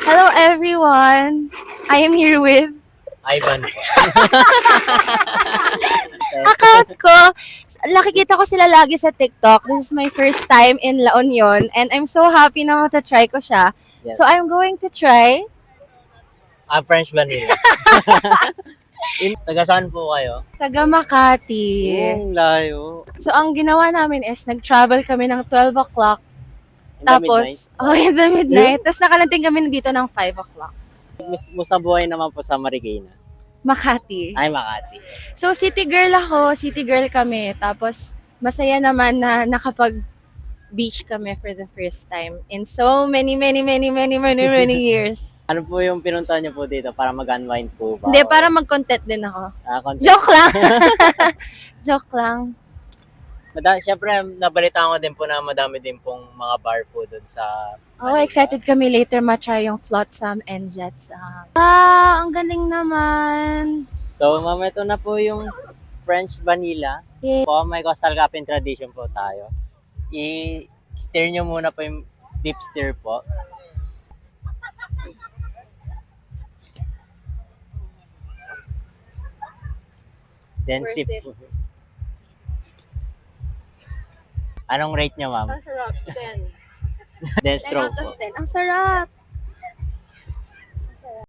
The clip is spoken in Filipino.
Hello everyone! I am here with Ivan po. account ko. Nakikita ko sila lagi sa TikTok. This is my first time in La Union and I'm so happy na matatry ko siya. Yes. So I'm going to try. French vanilla. Taga saan po kayo? Taga Makati. Yung layo. So ang ginawa namin is nag-travel kami ng 12 o'clock. In the midnight. In the midnight. Tapos nakalanting kami dito ng 5 o'clock. Musta buhay naman po sa Marikina? Makati. Ay, Makati. So, city girl ako, city girl kami. Tapos, masaya naman na nakapag-beach kami for the first time in so many years. Ano po yung pinunta niyo po dito para mag-unwind po ba? Hindi, para mag-content din ako. Content. Joke lang! Joke lang. Siyempre, nabalitaan ko din po na madami din pong mga bar po dun sa... Oh, excited kami later matry yung Flotsam and Jetsam. Ang galing naman. So, ma'am, ito na po yung French vanilla. Yeah. Po, may coastal cupping tradition po tayo. I-stir nyo muna po yung deep stir po. Then Worth sip it. po. Anong rate nyo, ma'am? Ang sarap. 10. Then 10 stroke out po. of 10. Ang sarap.